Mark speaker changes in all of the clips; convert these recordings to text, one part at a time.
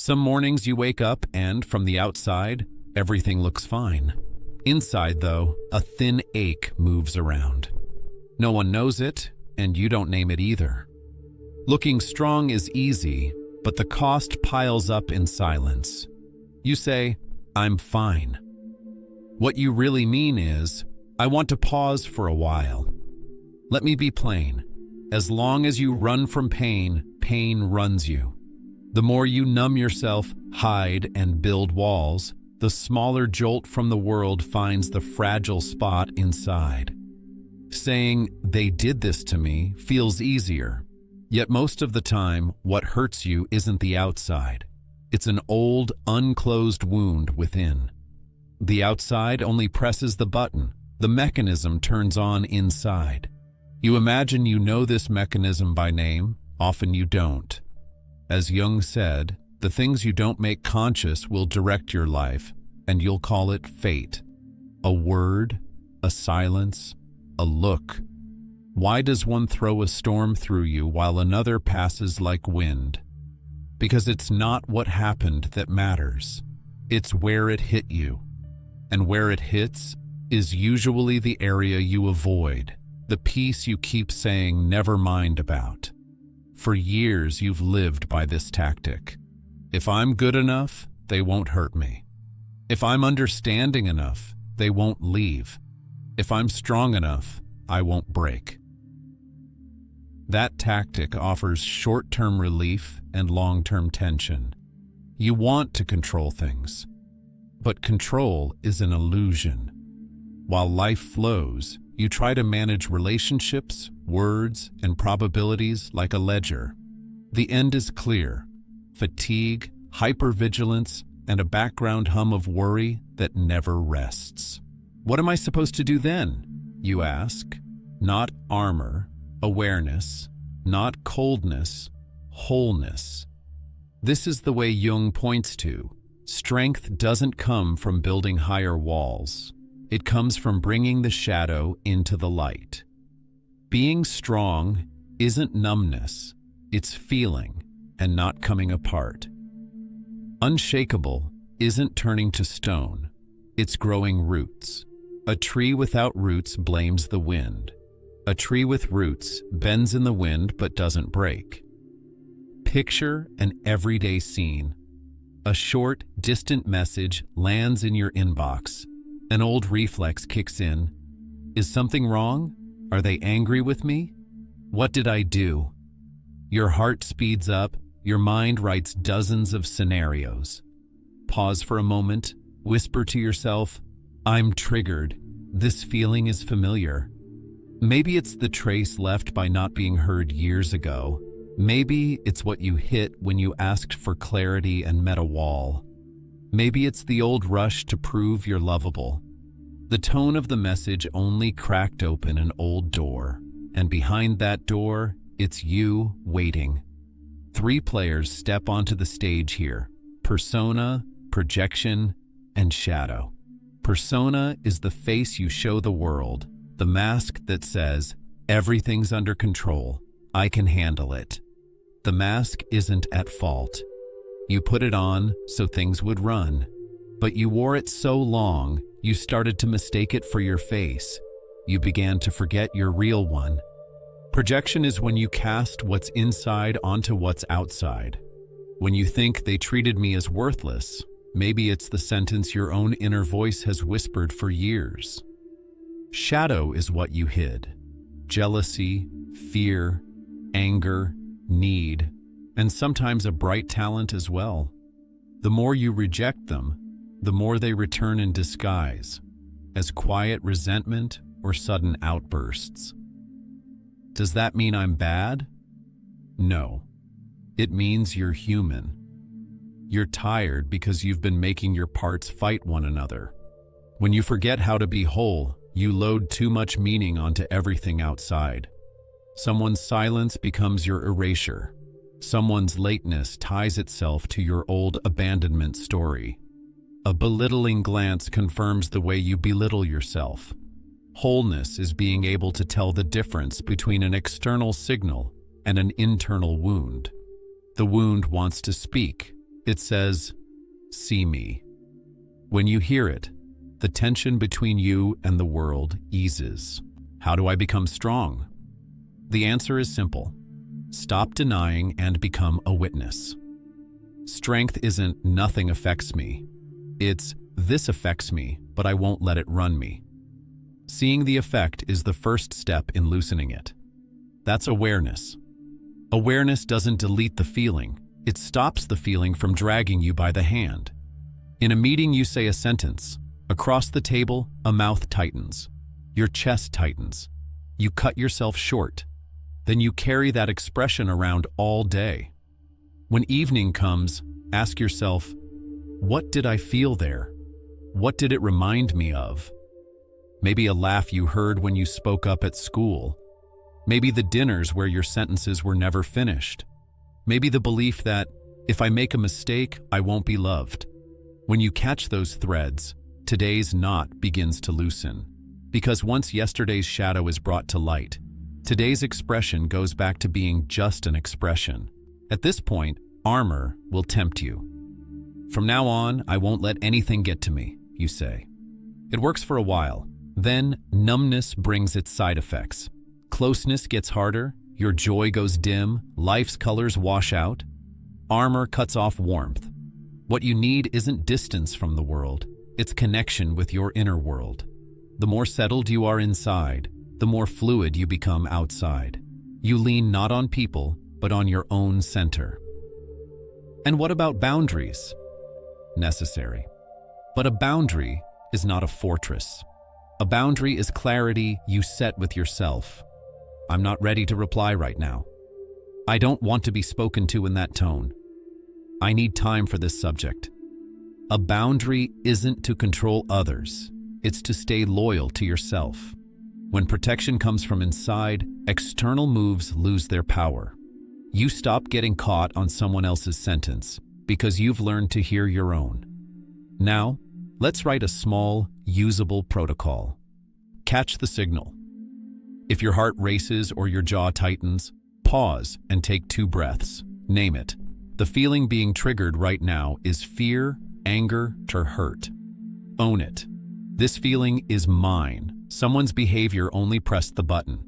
Speaker 1: Some mornings you wake up and, from the outside, everything looks fine. Inside, though, a thin ache moves around. No one knows it, and you don't name it either. Looking strong is easy, but the cost piles up in silence. You say, "I'm fine." What you really mean is, "I want to pause for a while." Let me be plain. As long as you run from pain, pain runs you. The more you numb yourself, hide, and build walls, the smaller jolt from the world finds the fragile spot inside. Saying, "They did this to me," feels easier. Yet most of the time, what hurts you isn't the outside. It's an old, unclosed wound within. The outside only presses the button. The mechanism turns on inside. You imagine you know this mechanism by name. Often you don't. As Jung said, the things you don't make conscious will direct your life, and you'll call it fate. A word, a silence, a look. Why does one throw a storm through you while another passes like wind? Because it's not what happened that matters. It's where it hit you. And where it hits is usually the area you avoid, the piece you keep saying never mind about. For years you've lived by this tactic. If I'm good enough, they won't hurt me. If I'm understanding enough, they won't leave. If I'm strong enough, I won't break. That tactic offers short-term relief and long-term tension. You want to control things, but control is an illusion. While life flows, you try to manage relationships, words, and probabilities like a ledger. The end is clear: fatigue, hypervigilance, and a background hum of worry that never rests. What am I supposed to do then? You ask. Not armor, awareness, not coldness, wholeness. This is the way Jung points to. Strength doesn't come from building higher walls. It comes from bringing the shadow into the light. Being strong isn't numbness, it's feeling and not coming apart. Unshakable isn't turning to stone, it's growing roots. A tree without roots blames the wind. A tree with roots bends in the wind but doesn't break. Picture an everyday scene. A short, distant message lands in your inbox. An old reflex kicks in. Is something wrong? Are they angry with me? What did I do? Your heart speeds up. Your mind writes dozens of scenarios. Pause for a moment. Whisper to yourself, "I'm triggered. This feeling is familiar." Maybe it's the trace left by not being heard years ago. Maybe it's what you hit when you asked for clarity and met a wall. Maybe it's the old rush to prove you're lovable. The tone of the message only cracked open an old door, and behind that door, it's you waiting. 3 players step onto the stage here: persona, projection, and shadow. Persona is the face you show the world, the mask that says, "Everything's under control, I can handle it." The mask isn't at fault. You put it on so things would run, but you wore it so long, you started to mistake it for your face. You began to forget your real one. Projection is when you cast what's inside onto what's outside. When you think they treated me as worthless, maybe it's the sentence your own inner voice has whispered for years. Shadow is what you hid. Jealousy, fear, anger, need, and sometimes a bright talent as well. The more you reject them, the more they return in disguise, as quiet resentment or sudden outbursts. Does that mean I'm bad? No. It means you're human. You're tired because you've been making your parts fight one another. When you forget how to be whole, you load too much meaning onto everything outside. Someone's silence becomes your erasure. Someone's lateness ties itself to your old abandonment story. A belittling glance confirms the way you belittle yourself. Wholeness is being able to tell the difference between an external signal and an internal wound. The wound wants to speak, It says, "See me." When you hear it, the tension between you and the world eases. How do I become strong? The answer is simple. Stop denying and become a witness. Strength isn't "nothing affects me." It's "this affects me, but I won't let it run me." Seeing the effect is the first step in loosening it. That's awareness. Awareness doesn't delete the feeling. It stops the feeling from dragging you by the hand. In a meeting, you say a sentence. Across the table, a mouth tightens. Your chest tightens. You cut yourself short. Then you carry that expression around all day. When evening comes, ask yourself, what did I feel there? What did it remind me of? Maybe a laugh you heard when you spoke up at school. Maybe the dinners where your sentences were never finished. Maybe the belief that, if I make a mistake, I won't be loved. When you catch those threads, today's knot begins to loosen. Because once yesterday's shadow is brought to light, today's expression goes back to being just an expression. At this point, armor will tempt you. From now on, I won't let anything get to me, you say. It works for a while. Then, numbness brings its side effects. Closeness gets harder, your joy goes dim, life's colors wash out. Armor cuts off warmth. What you need isn't distance from the world, it's connection with your inner world. The more settled you are inside, the more fluid you become outside. You lean not on people, but on your own center. And what about boundaries? Necessary. But a boundary is not a fortress. A boundary is clarity you set with yourself. I'm not ready to reply right now. I don't want to be spoken to in that tone. I need time for this subject. A boundary isn't to control others. It's to stay loyal to yourself. When protection comes from inside, external moves lose their power. You stop getting caught on someone else's sentence because you've learned to hear your own. Now, let's write a small, usable protocol. Catch the signal. If your heart races or your jaw tightens, pause and take 2 breaths. Name it. The feeling being triggered right now is fear, anger, or hurt. Own it. This feeling is mine. Someone's behavior only pressed the button.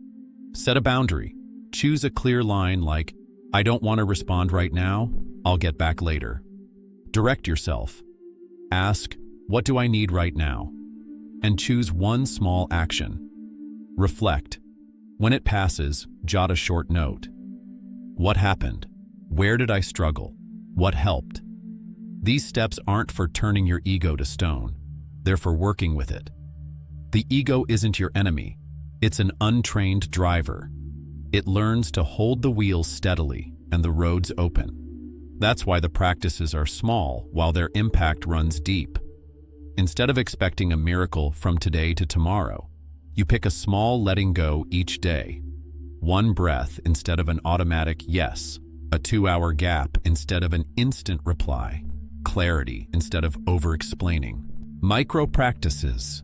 Speaker 1: Set a boundary. Choose a clear line like, I don't want to respond right now, I'll get back later. Direct yourself. Ask, what do I need right now? And choose one small action. Reflect. When it passes, jot a short note. What happened? Where did I struggle? What helped? These steps aren't for turning your ego to stone. They're for working with it. The ego isn't your enemy. It's an untrained driver. It learns to hold the wheels steadily and the roads open. That's why the practices are small while their impact runs deep. Instead of expecting a miracle from today to tomorrow, you pick a small letting go each day. 1 breath instead of an automatic yes. A 2-hour gap instead of an instant reply. Clarity instead of over-explaining. Micro practices.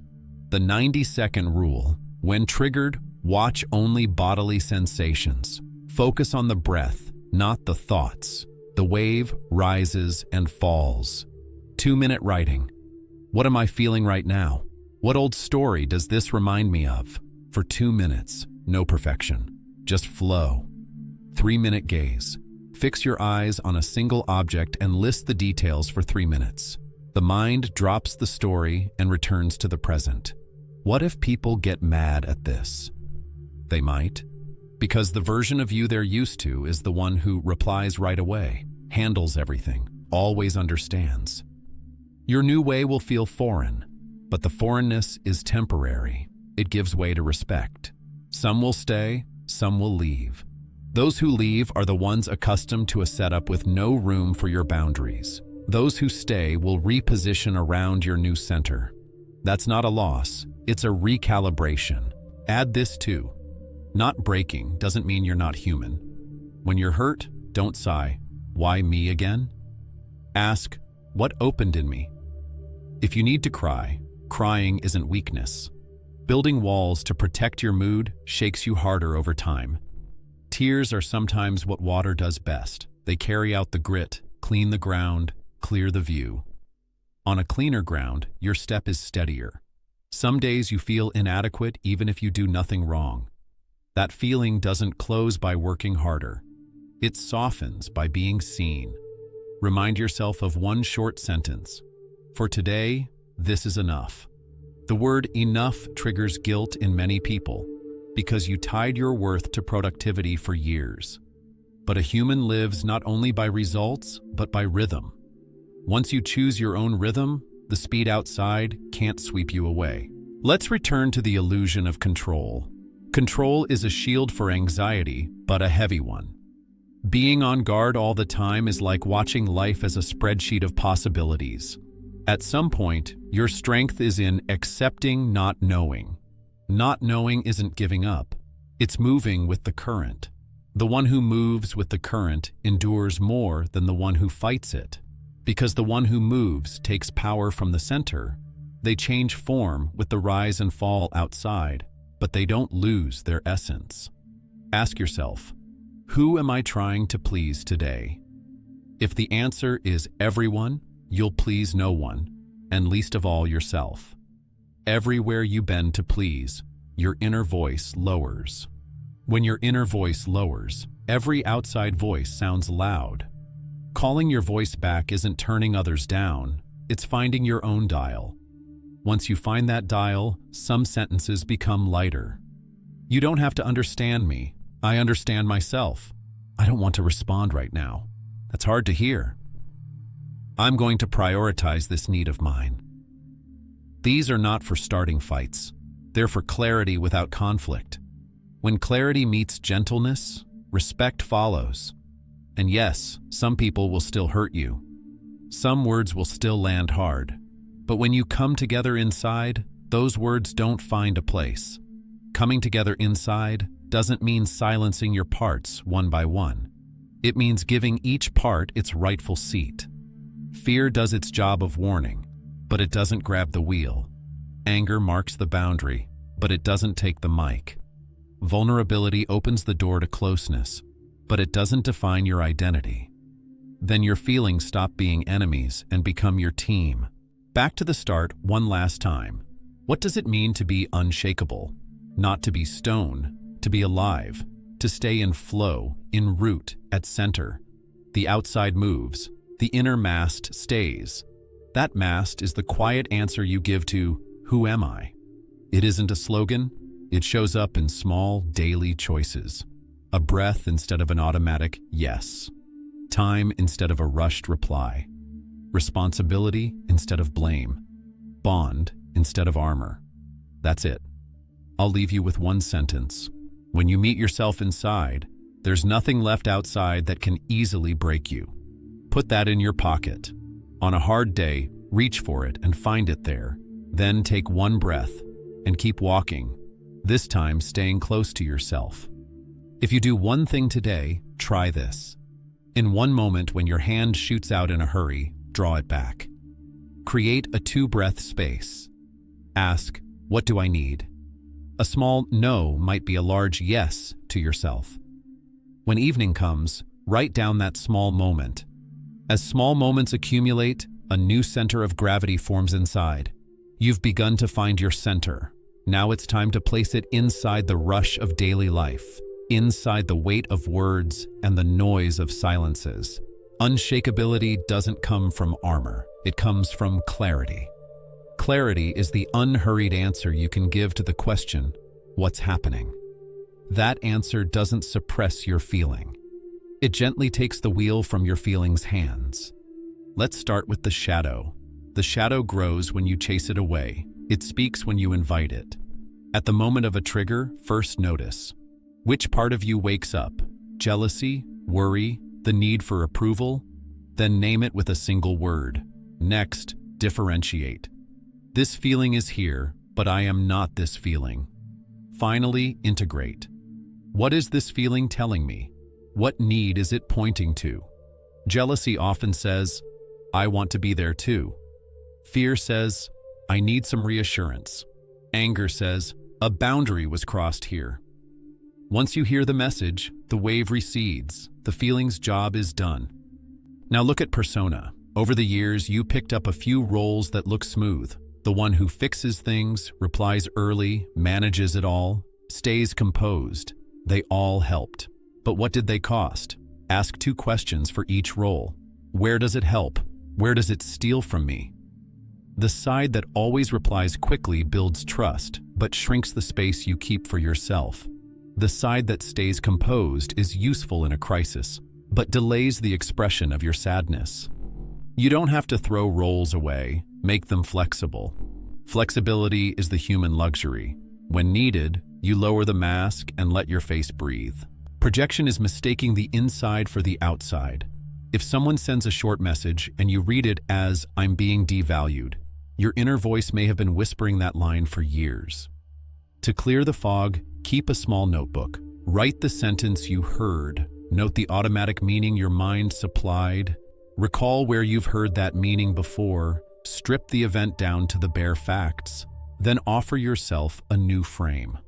Speaker 1: The 90-second rule. When triggered, watch only bodily sensations. Focus on the breath, not the thoughts. The wave rises and falls. 2-minute writing. What am I feeling right now? What old story does this remind me of? For 2 minutes, no perfection, just flow. 3-minute gaze. Fix your eyes on a single object and list the details for 3 minutes. The mind drops the story and returns to the present. What if people get mad at this? They might. Because the version of you they're used to is the one who replies right away, handles everything, always understands. Your new way will feel foreign, but the foreignness is temporary. It gives way to respect. Some will stay, some will leave. Those who leave are the ones accustomed to a setup with no room for your boundaries. Those who stay will reposition around your new center. That's not a loss, it's a recalibration. Add this too. Not breaking doesn't mean you're not human. When you're hurt, don't sigh, why me again? Ask, what opened in me? If you need to cry, crying isn't weakness. Building walls to protect your mood shakes you harder over time. Tears are sometimes what water does best. They carry out the grit, clean the ground, clear the view. On a cleaner ground, your step is steadier. Some days you feel inadequate even if you do nothing wrong. That feeling doesn't close by working harder. It softens by being seen. Remind yourself of one short sentence. For today, this is enough. The word enough triggers guilt in many people because you tied your worth to productivity for years. But a human lives not only by results, but by rhythm. Once you choose your own rhythm, the speed outside can't sweep you away. Let's return to the illusion of control. Control is a shield for anxiety, but a heavy one. Being on guard all the time is like watching life as a spreadsheet of possibilities. At some point, your strength is in accepting not knowing. Not knowing isn't giving up. It's moving with the current. The one who moves with the current endures more than the one who fights it. Because the one who moves takes power from the center, they change form with the rise and fall outside, but they don't lose their essence. Ask yourself, who am I trying to please today? If the answer is everyone, you'll please no one, and least of all yourself. Everywhere you bend to please, your inner voice lowers. When your inner voice lowers, every outside voice sounds loud. Calling your voice back isn't turning others down, it's finding your own dial. Once you find that dial, some sentences become lighter. You don't have to understand me. I understand myself. I don't want to respond right now. That's hard to hear. I'm going to prioritize this need of mine. These are not for starting fights. They're for clarity without conflict. When clarity meets gentleness, respect follows. And yes, some people will still hurt you. Some words will still land hard. But when you come together inside, those words don't find a place. Coming together inside doesn't mean silencing your parts one by one. It means giving each part its rightful seat. Fear does its job of warning, but it doesn't grab the wheel. Anger marks the boundary, but it doesn't take the mic. Vulnerability opens the door to closeness, but it doesn't define your identity. Then your feelings stop being enemies and become your team. Back to the start one last time. What does it mean to be unshakable? Not to be stone, to be alive, to stay in flow, in root, at center. The outside moves, the inner mast stays. That mast is the quiet answer you give to, who am I? It isn't a slogan, it shows up in small, daily choices. A breath instead of an automatic yes. Time instead of a rushed reply. Responsibility instead of blame. Bond instead of armor. That's it. I'll leave you with one sentence. When you meet yourself inside, there's nothing left outside that can easily break you. Put that in your pocket. On a hard day, reach for it and find it there. Then take one breath and keep walking, this time staying close to yourself. If you do one thing today, try this. In one moment when your hand shoots out in a hurry, draw it back. Create a 2-breath space. Ask, what do I need? A small no might be a large yes to yourself. When evening comes, write down that small moment. As small moments accumulate, a new center of gravity forms inside. You've begun to find your center. Now it's time to place it inside the rush of daily life, inside the weight of words and the noise of silences. Unshakability doesn't come from armor. It comes from clarity. Clarity is the unhurried answer you can give to the question, what's happening? That answer doesn't suppress your feeling. It gently takes the wheel from your feelings' hands. Let's start with the shadow. The shadow grows when you chase it away. It speaks when you invite it. At the moment of a trigger, first notice. Which part of you wakes up? Jealousy, worry, the need for approval? Then name it with a single word. Next, differentiate. This feeling is here, but I am not this feeling. Finally, integrate. What is this feeling telling me? What need is it pointing to? Jealousy often says, I want to be there too. Fear says, I need some reassurance. Anger says, a boundary was crossed here. Once you hear the message, the wave recedes. The feeling's job is done. Now look at persona. Over the years, you picked up a few roles that look smooth. The one who fixes things, replies early, manages it all, stays composed. They all helped. But what did they cost? Ask 2 questions for each role. Where does it help? Where does it steal from me? The side that always replies quickly builds trust, but shrinks the space you keep for yourself. The side that stays composed is useful in a crisis, but delays the expression of your sadness. You don't have to throw roles away, make them flexible. Flexibility is the human luxury. When needed, you lower the mask and let your face breathe. Projection is mistaking the inside for the outside. If someone sends a short message and you read it as, "I'm being devalued," your inner voice may have been whispering that line for years. To clear the fog, keep a small notebook. Write the sentence you heard. Note the automatic meaning your mind supplied. Recall where you've heard that meaning before. Strip the event down to the bare facts. Then offer yourself a new frame.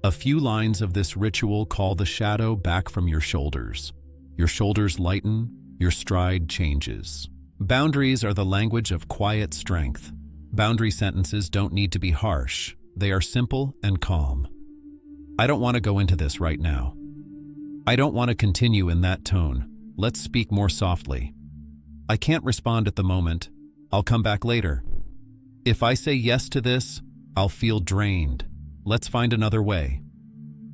Speaker 1: A few lines of this ritual call the shadow back from your shoulders. Your shoulders lighten, your stride changes. Boundaries are the language of quiet strength. Boundary sentences don't need to be harsh. They are simple and calm. I don't want to go into this right now. I don't want to continue in that tone. Let's speak more softly. I can't respond at the moment. I'll come back later. If I say yes to this, I'll feel drained. Let's find another way.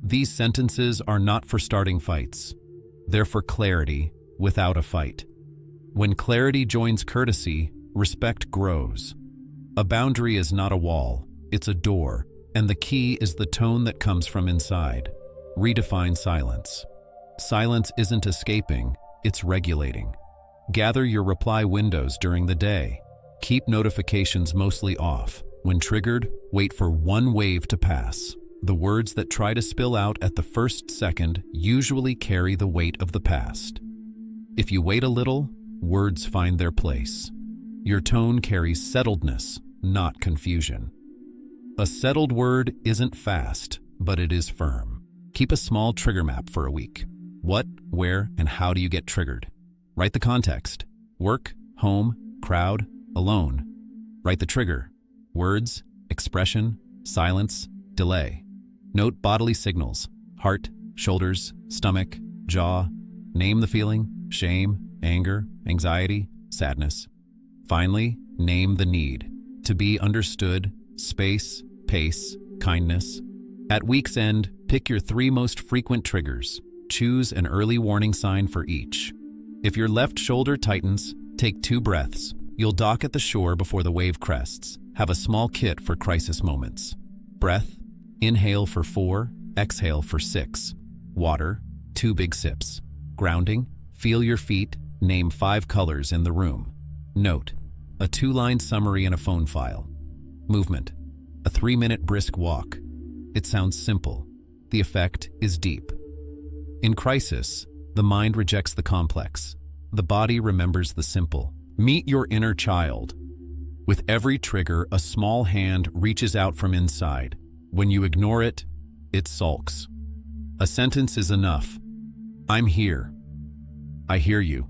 Speaker 1: These sentences are not for starting fights. They're for clarity without a fight. When clarity joins courtesy, respect grows. A boundary is not a wall, it's a door, and the key is the tone that comes from inside. Redefine silence. Silence isn't escaping, it's regulating. Gather your reply windows during the day. Keep notifications mostly off. When triggered, wait for one wave to pass. The words that try to spill out at the first second usually carry the weight of the past. If you wait a little, words find their place. Your tone carries settledness, not confusion. A settled word isn't fast, but it is firm. Keep a small trigger map for a week. What, where, and how do you get triggered? Write the context. Work, home, crowd, alone. Write the trigger. Words, expression, silence, delay. Note bodily signals. Heart, shoulders, stomach, jaw. Name the feeling. Shame, anger, anxiety, sadness. Finally, name the need. To be understood, space, pace, kindness. At week's end, pick your 3 most frequent triggers. Choose an early warning sign for each. If your left shoulder tightens, take 2 breaths. You'll dock at the shore before the wave crests. Have a small kit for crisis moments. Breath, inhale for 4, exhale for 6. Water, 2 big sips. Grounding, feel your feet, name 5 colors in the room. Note, a 2-line summary in a phone file. Movement, a 3-minute brisk walk. It sounds simple. The effect is deep. In crisis, the mind rejects the complex. The body remembers the simple. Meet your inner child. With every trigger, a small hand reaches out from inside. When you ignore it, it sulks. A sentence is enough. I'm here. I hear you.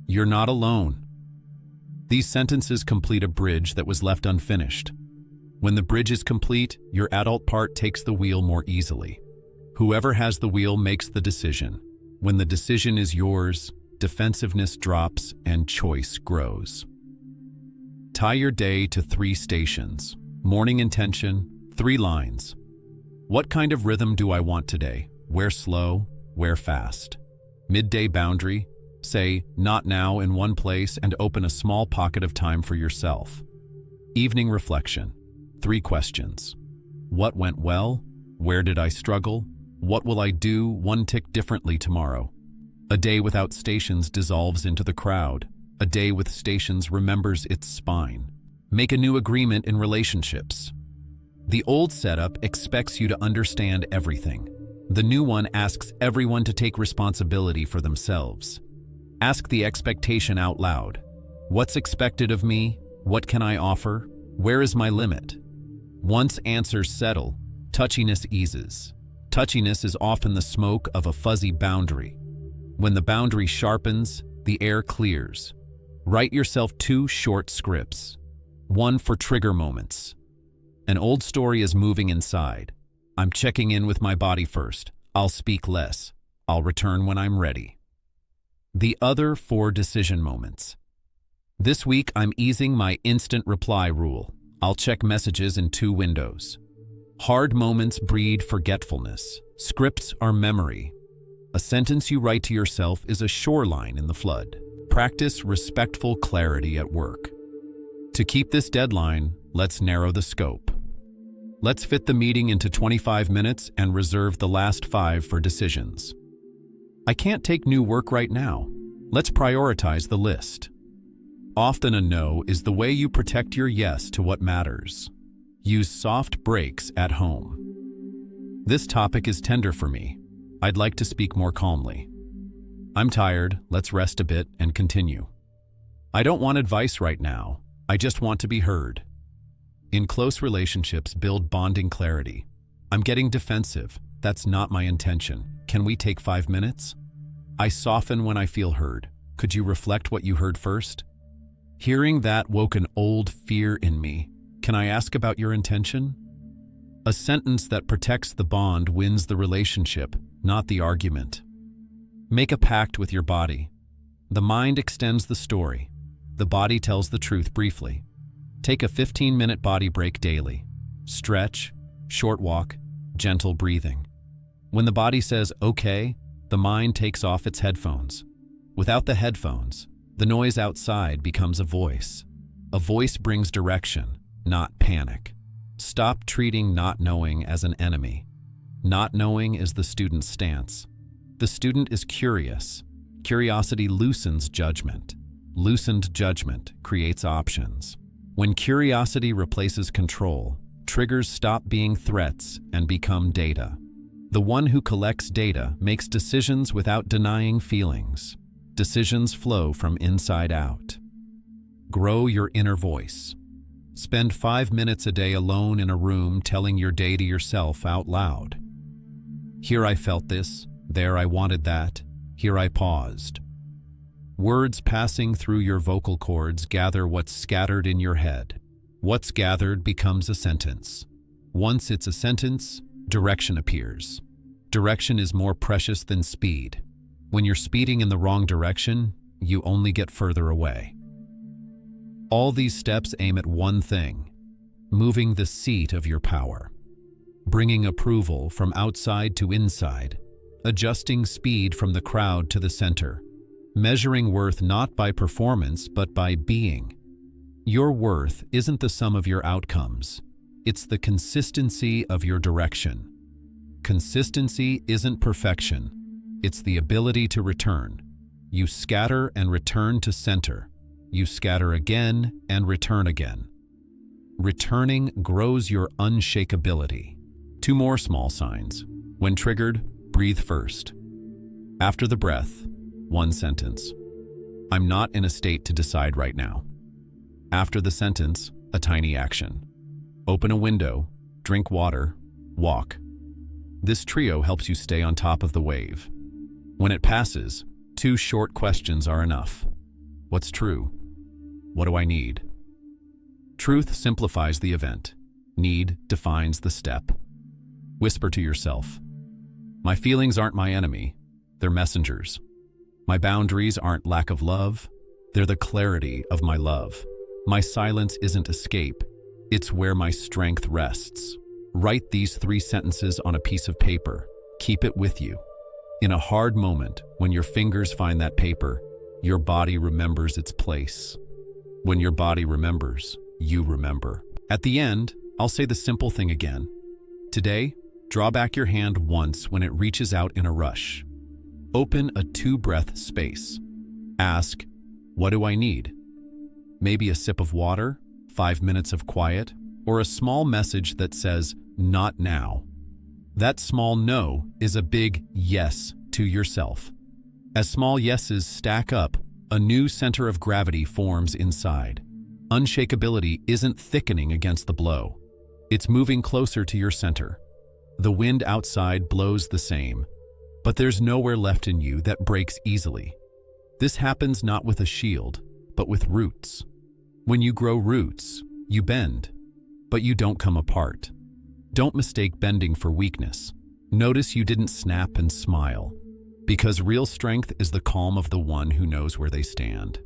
Speaker 1: You're not alone. These sentences complete a bridge that was left unfinished. When the bridge is complete, your adult part takes the wheel more easily. Whoever has the wheel makes the decision. When the decision is yours, defensiveness drops and choice grows. Tie your day to 3 stations. Morning intention, 3 lines. What kind of rhythm do I want today? Where slow, where fast? Midday boundary, say not now in one place and open a small pocket of time for yourself. Evening reflection, 3 questions. What went well? Where did I struggle? What will I do 1 tick differently tomorrow? A day without stations dissolves into the crowd. A day with stations remembers its spine. Make a new agreement in relationships. The old setup expects you to understand everything. The new one asks everyone to take responsibility for themselves. Ask the expectation out loud. What's expected of me? What can I offer? Where is my limit? Once answers settle, touchiness eases. Touchiness is often the smoke of a fuzzy boundary. When the boundary sharpens, the air clears. Write yourself 2 short scripts. One for trigger moments. An old story is moving inside. I'm checking in with my body first. I'll speak less. I'll return when I'm ready. The other for decision moments. This week, I'm easing my instant reply rule. I'll check messages in 2 windows. Hard moments breed forgetfulness. Scripts are memory. A sentence you write to yourself is a shoreline in the flood. Practice respectful clarity at work. To keep this deadline, let's narrow the scope. Let's fit the meeting into 25 minutes and reserve the last 5 for decisions. I can't take new work right now. Let's prioritize the list. Often a no is the way you protect your yes to what matters. Use soft breaks at home. This topic is tender for me. I'd like to speak more calmly. I'm tired, let's rest a bit and continue. I don't want advice right now. I just want to be heard. In close relationships, build bonding clarity. I'm getting defensive. That's not my intention. Can we take 5 minutes? I soften when I feel heard. Could you reflect what you heard first? Hearing that woke an old fear in me. Can I ask about your intention? A sentence that protects the bond wins the relationship, not the argument. Make a pact with your body. The mind extends the story. The body tells the truth briefly. Take a 15-minute body break daily. Stretch, short walk, gentle breathing. When the body says, okay, the mind takes off its headphones. Without the headphones, the noise outside becomes a voice. A voice brings direction, not panic. Stop treating not knowing as an enemy. Not knowing is the student's stance. The student is curious. Curiosity loosens judgment. Loosened judgment creates options. When curiosity replaces control, triggers stop being threats and become data. The one who collects data makes decisions without denying feelings. Decisions flow from inside out. Grow your inner voice. Spend 5 minutes a day alone in a room telling your day to yourself out loud. Here I felt this. There I wanted that. Here I paused. Words passing through your vocal cords gather what's scattered in your head. What's gathered becomes a sentence. Once it's a sentence, direction appears. Direction is more precious than speed. When you're speeding in the wrong direction, you only get further away. All these steps aim at one thing: moving the seat of your power. Bringing approval from outside to inside. Adjusting speed from the crowd to the center. Measuring worth not by performance, but by being. Your worth isn't the sum of your outcomes. It's the consistency of your direction. Consistency isn't perfection. It's the ability to return. You scatter and return to center. You scatter again and return again. Returning grows your unshakability. 2 more small signs. When triggered, breathe first. After the breath, 1 sentence. I'm not in a state to decide right now. After the sentence, a tiny action. Open a window, drink water, walk. This trio helps you stay on top of the wave. When it passes, 2 short questions are enough. What's true? What do I need? Truth simplifies the event. Need defines the step. Whisper to yourself. My feelings aren't my enemy. They're messengers. My boundaries aren't lack of love. They're the clarity of my love. My silence isn't escape. It's where my strength rests. Write these 3 sentences on a piece of paper. Keep it with you. In a hard moment, when your fingers find that paper, your body remembers its place. When your body remembers, you remember. At the end, I'll say the simple thing again. Today, draw back your hand once when it reaches out in a rush. Open a 2-breath space. Ask, what do I need? Maybe a sip of water, 5 minutes of quiet, or a small message that says, not now. That small no is a big yes to yourself. As small yeses stack up, a new center of gravity forms inside. Unshakability isn't thickening against the blow. It's moving closer to your center. The wind outside blows the same, but there's nowhere left in you that breaks easily. This happens not with a shield, but with roots. When you grow roots, you bend, but you don't come apart. Don't mistake bending for weakness. Notice you didn't snap and smile, because real strength is the calm of the one who knows where they stand.